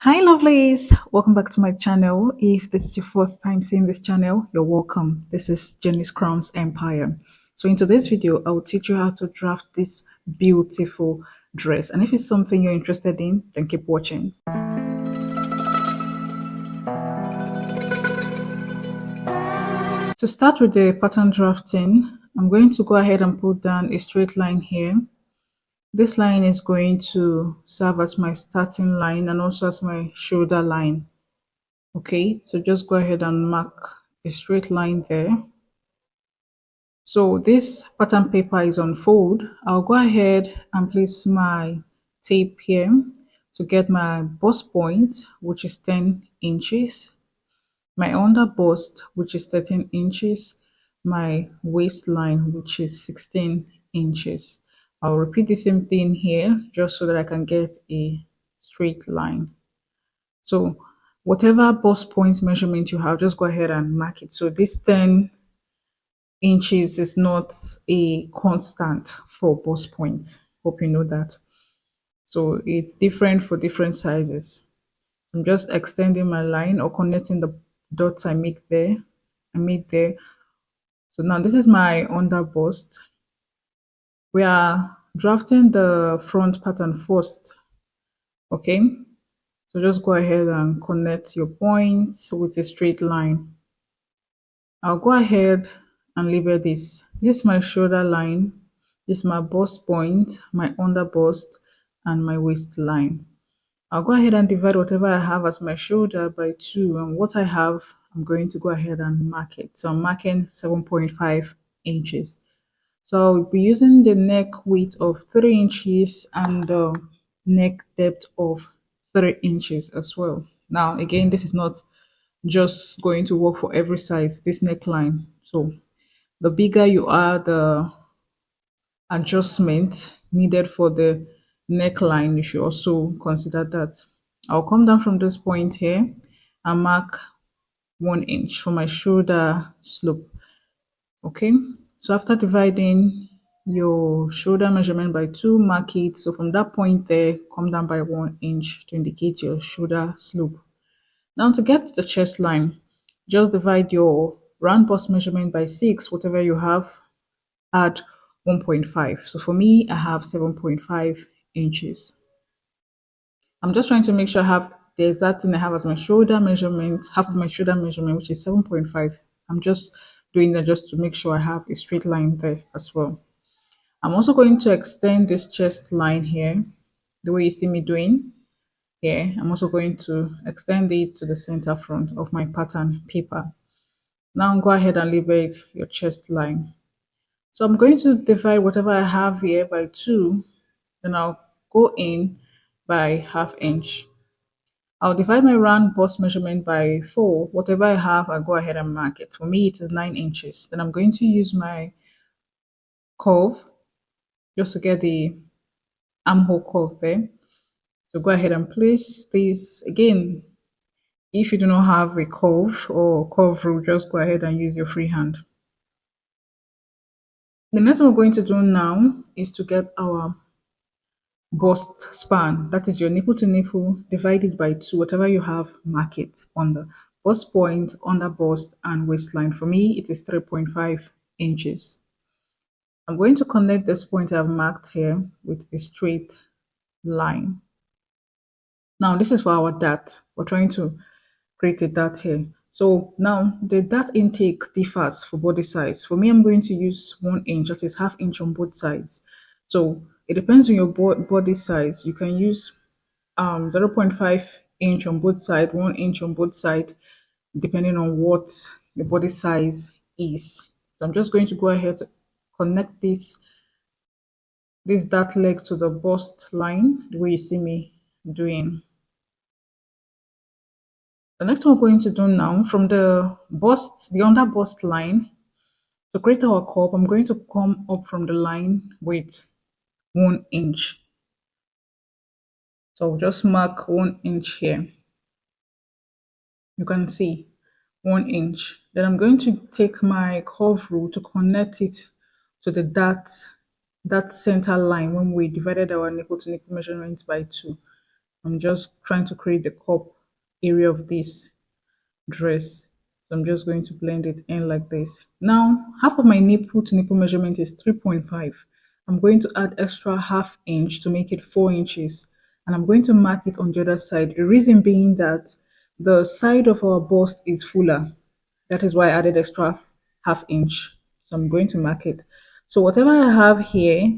Hi lovelies, welcome back to my channel. If this is your first time seeing this channel, you're welcome. This is Jenny's Crowns Empire. So in today's video, I will teach you how to draft this beautiful dress. And if it's something you're interested in, then keep watching. To start with the pattern drafting, I'm going to go ahead and put down a straight line here. This line is going to serve as my starting line and also as my shoulder line. Okay, so just go ahead and mark a straight line there. So this pattern paper is on fold. I'll go ahead and place my tape here to get my bust point, which is 10 inches, my under bust, which is 13 inches, my waistline, which is 16 inches. I'll repeat the same thing here just so that I can get a straight line. So whatever bust point measurement you have, just go ahead and mark it. So this 10 inches is not a constant for bust point. Hope you know that. So it's different for different sizes. So I'm just extending my line or connecting the dots I made there. So now this is my under bust. We are drafting the front pattern first. Okay. So just go ahead and connect your points with a straight line. I'll go ahead and label this. This is my shoulder line, this is my bust point, my under bust, and my waistline. I'll go ahead and divide whatever I have as my shoulder by 2, and what I have, I'm going to go ahead and mark it. So I'm marking 7.5 inches. So I'll be using the neck width of 3 inches and the neck depth of 3 inches as well. Now, again, this is not just going to work for every size, this neckline. So the bigger you are, the adjustment needed for the neckline, you should also consider that. I'll come down from this point here and mark 1 inch for my shoulder slope. Okay, so after dividing your shoulder measurement by 2, mark it. So from that point there, come down by 1 inch to indicate your shoulder slope. Now to get to the chest line, just divide your round bust measurement by 6, whatever you have, add 1.5. So for me, I have 7.5 inches. I'm just trying to make sure I have the exact thing I have as my shoulder measurement, half of my shoulder measurement, which is 7.5. I'm just doing that just to make sure I have a straight line there as well. I'm also going to extend this chest line here, the way you see me doing. Here, I'm also going to extend it to the center front of my pattern paper. Now go ahead and label it your chest line. So I'm going to divide whatever I have here by 2, then I'll go in by ½ inch. I'll divide my round bust measurement by 4. Whatever I have, I'll go ahead and mark it. For me, it is 9 inches. Then I'm going to use my curve just to get the armhole curve there. So go ahead and place this again. If you do not have a curve or curve rule, just go ahead and use your free hand. The next one we're going to do now is to get our bust span. That is your nipple to nipple divided by 2. Whatever you have, mark it on the bust point, under bust, and waistline. For me, it is 3.5 inches. I'm going to connect this point I've marked here with a straight line. Now, this is for our dart. We're trying to create a dart here. So now the dart intake differs for body size. For me, I'm going to use 1 inch, that is ½ inch on both sides. So it depends on your body size. You can use 0.5 inch on both sides, 1 inch on both sides, depending on what your body size is. So I'm just going to go ahead to connect this dart leg to the bust line, the way you see me doing. The next one we're going to do now, from the bust, the under bust line, to create our cup, I'm going to come up from the line with 1 inch. So I'll just mark 1 inch here. You can see 1 inch. Then I'm going to take my curve rule to connect it to the that center line when we divided our nipple to nipple measurements by 2. I'm just trying to create the cup area of this dress. So I'm just going to blend it in like this. Now, half of my nipple to nipple measurement is 3.5. I'm going to add extra half inch to make it 4 inches. And I'm going to mark it on the other side. The reason being that the side of our bust is fuller. That is why I added extra half inch. So I'm going to mark it. So whatever I have here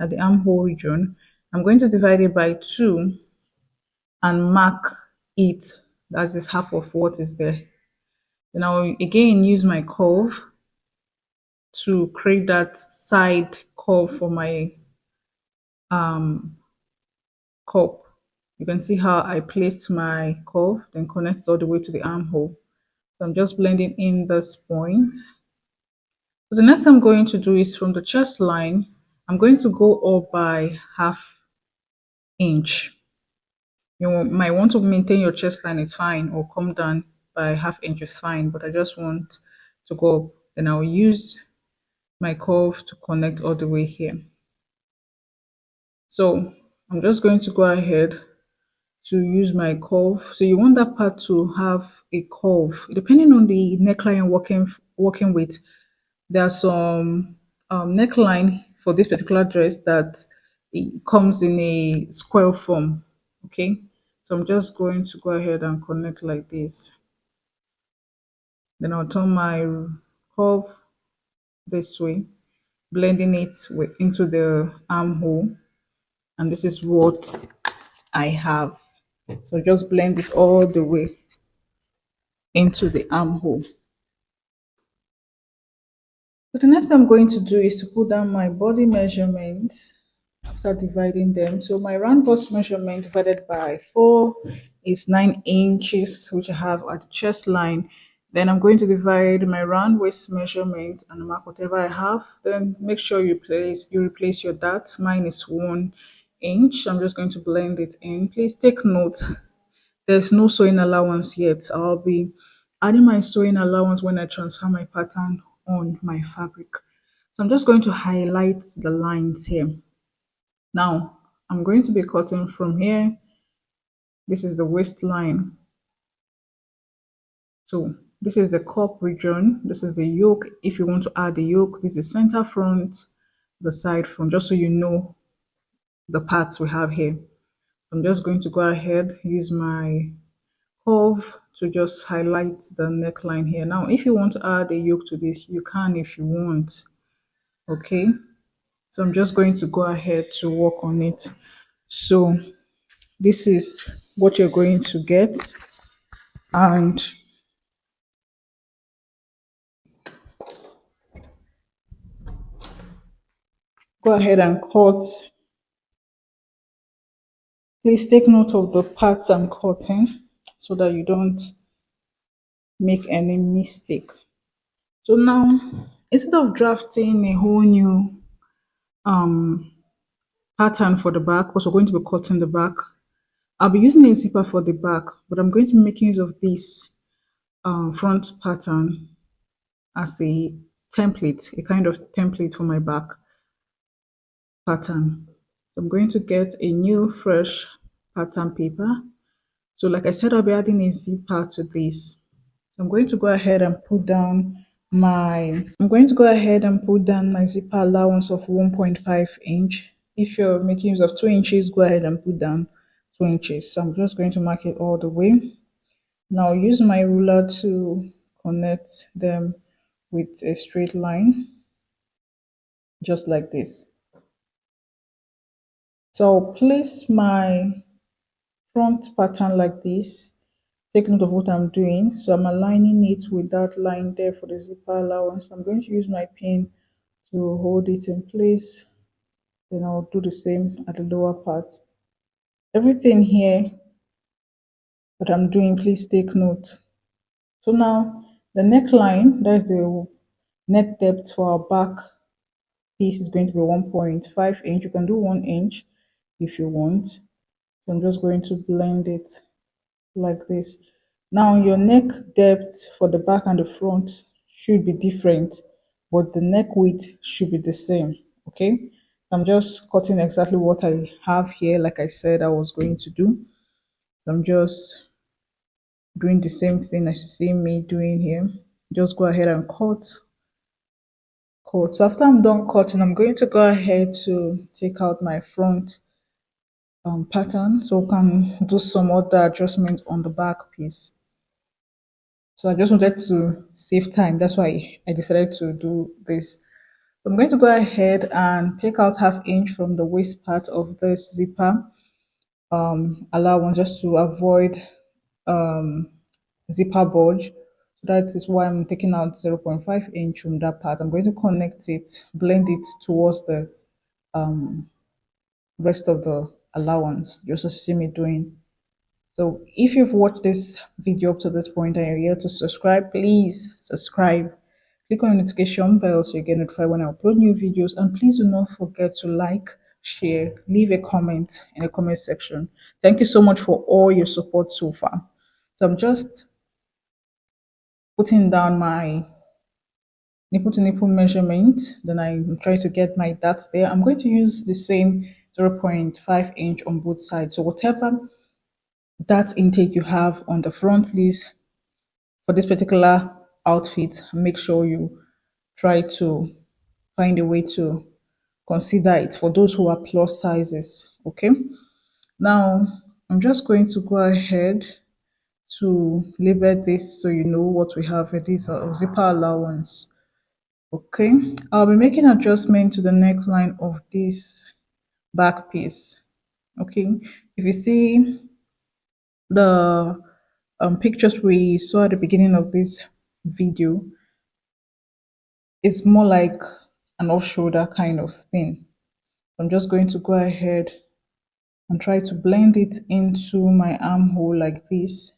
at the armhole region, I'm going to divide it by 2 and mark it. That is half of what is there. Then I'll again use my curve to create that side curve for my um, cup. You can see how I placed my curve, then connects all the way to the armhole. So I'm just blending in this point. So the next I'm going to do is from the chest line, I'm going to go up by half inch. You might want to maintain your chest line, it's fine, or come down by half inch is fine, but I just want to go up. Then I'll use my curve to connect all the way here. So I'm just going to go ahead to use my curve. So you want that part to have a curve. Depending on the neckline you're working with, there are some neckline for this particular dress that it comes in a square form. Okay, so I'm just going to go ahead and connect like this. Then I'll turn my curve this way, blending it into the armhole. And this is what I have. So just blend it all the way into the armhole. So the next thing I'm going to do is to put down my body measurements after dividing them. So my round bust measurement divided by 4 is 9 inches, which I have at the chest line. Then I'm going to divide my round waist measurement and mark whatever I have. Then make sure you replace your dot. Mine is 1 inch. I'm just going to blend it in. Please take note, there's no sewing allowance yet. I'll be adding my sewing allowance when I transfer my pattern on my fabric. So I'm just going to highlight the lines here. Now, I'm going to be cutting from here. This is the waistline. So this is the cup region. This is the yoke. If you want to add the yoke, this is center front, the side front, just so you know the parts we have here. So I'm just going to go ahead, use my curve to just highlight the neckline here. Now, if you want to add a yoke to this, you can if you want. Okay, so I'm just going to go ahead to work on it. So this is what you're going to get, and go ahead and cut. Please take note of the parts I'm cutting so that you don't make any mistake. So now, instead of drafting a whole new um pattern for the back, because we're going to be cutting the back, I'll be using a zipper for the back, but I'm going to be making use of this front pattern as a template, a kind of template for my back pattern. So I'm going to get a new fresh pattern paper. So like I said, I'll be adding a zipper to this. So I'm going to go ahead and put down my zipper allowance of 1.5 inch. If you're making use of 2 inches, go ahead and put down 2 inches. So I'm just going to mark it all the way. Now use my ruler to connect them with a straight line, just like this. So I'll place my front pattern like this. Take note of what I'm doing. So I'm aligning it with that line there for the zipper allowance. I'm going to use my pin to hold it in place. Then I'll do the same at the lower part. Everything here that I'm doing, please take note. So now the neckline, that's the neck depth for our back piece, is going to be 1.5 inch. You can do 1 inch if you want. So I'm just going to blend it like this. Now your neck depth for the back and the front should be different, but the neck width should be the same. Okay, I'm just cutting exactly what I have here, like I said I was going to do. So I'm just doing the same thing as you see me doing here. Just go ahead and cut. So after I'm done cutting, I'm going to go ahead to take out my front pattern so we can do some other adjustment on the back piece. So I just wanted to save time. That's why I decided to do this. So I'm going to go ahead and take out half inch from the waist part of this zipper allowance just to avoid um, zipper bulge. So that is why I'm taking out 0.5 inch from that part. I'm going to connect it, blend it towards the rest of the allowance, just as you see me doing. So if you've watched this video up to this point and you're here to subscribe, please subscribe. Click on the notification bell so you get notified when I upload new videos. And please do not forget to like, share, leave a comment in the comment section. Thank you so much for all your support so far. So I'm just putting down my nipple to nipple measurement. Then I'm trying to get my dots there. I'm going to use the same 0.5 inch on both sides. So whatever dart intake you have on the front, please, for this particular outfit, make sure you try to find a way to consider it for those who are plus sizes. Okay, now I'm just going to go ahead to label this so you know what we have. It is a zipper allowance. Okay, I'll be making adjustment to the neckline of this back piece. Okay, if you see the pictures we saw at the beginning of this video, it's more like an off shoulder kind of thing. I'm just going to go ahead and try to blend it into my armhole like this.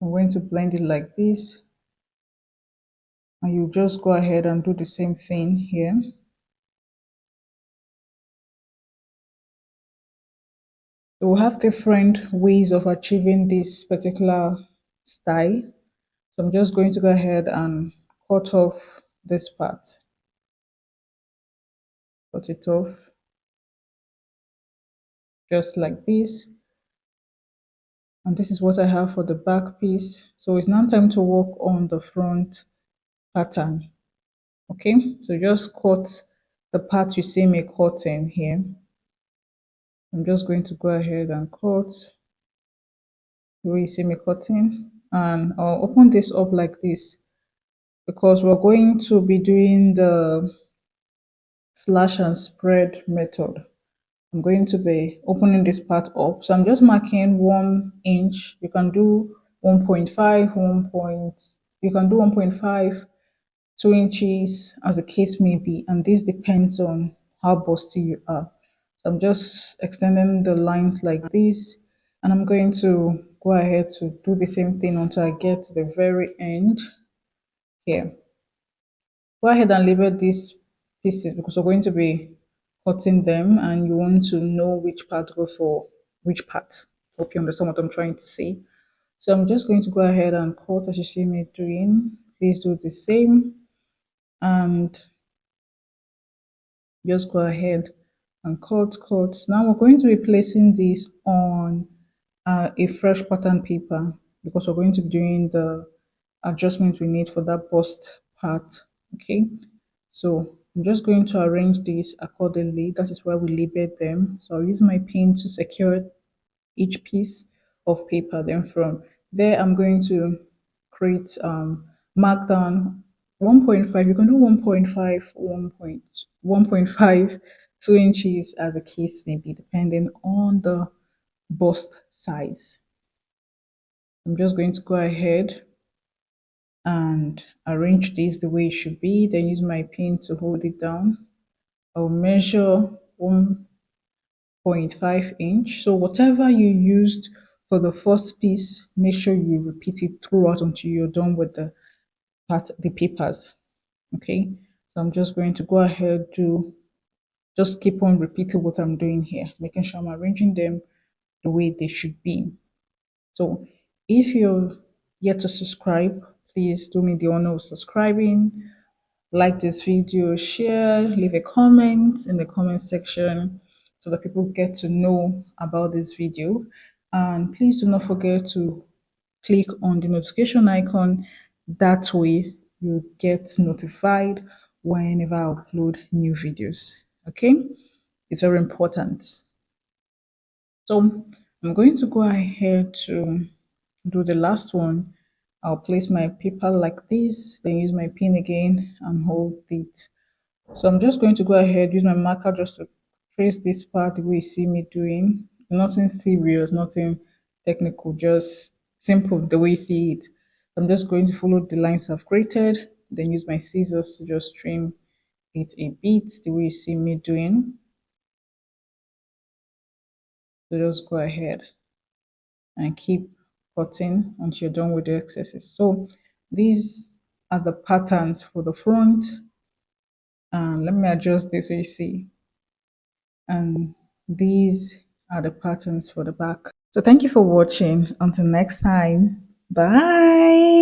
I'm going to blend it like this, and you just go ahead and do the same thing here. So we'll have different ways of achieving this particular style. So I'm just going to go ahead and cut off this part. Cut it off just like this. And this is what I have for the back piece. So it's now time to work on the front pattern. Okay, so just cut the part you see me cutting here. I'm just going to go ahead and cut the way you see me cutting, and I'll open this up like this because we're going to be doing the slash and spread method. I'm going to be opening this part up, so I'm just marking 1 inch. You can do 1.5, 1 point, you can do 1.5, 2 inches, as the case may be, and this depends on how busty you are. So I'm just extending the lines like this, and I'm going to go ahead to do the same thing until I get to the very end here. Go ahead and label these pieces because we're going to be cutting them and you want to know which part to go for which part. Hope you understand what I'm trying to say. So I'm just going to go ahead and cut as you see me doing. Please do the same and just go ahead and cut. Now we're going to be placing this on a fresh pattern paper because we're going to be doing the adjustment we need for that bust part. Okay, so I'm just going to arrange this accordingly. That is why we label them. So I'll use my pin to secure each piece of paper. Then from there, I'm going to create mark down 1.5. You can do 1.5, 1.5, 2 inches as the case may be, depending on the bust size. I'm just going to go ahead and arrange this the way it should be, then use my pin to hold it down. I'll measure 1.5 inch. So whatever you used for the first piece, make sure you repeat it throughout until you're done with the papers. Okay, so I'm just going to go ahead to just keep on repeating what I'm doing here, making sure I'm arranging them the way they should be. So if you're yet to subscribe, please do me the honor of subscribing, like this video, share, leave a comment in the comment section. so that people get to know about this video. And please do not forget to click on the notification icon. That way you get notified whenever I upload new videos. Okay, it's very important. So I'm going to go ahead to do the last one. I'll place my paper like this, then use my pin again and hold it. So I'm just going to go ahead, use my marker just to trace this part the way you see me doing. Nothing serious, nothing technical, just simple the way you see it. I'm just going to follow the lines I've created, then use my scissors to just trim it a bit the way you see me doing. So just go ahead and keep cutting until you're done with the excesses. So these are the patterns for the front. And let me adjust this so you see. And these are the patterns for the back. So thank you for watching. Until next time, bye.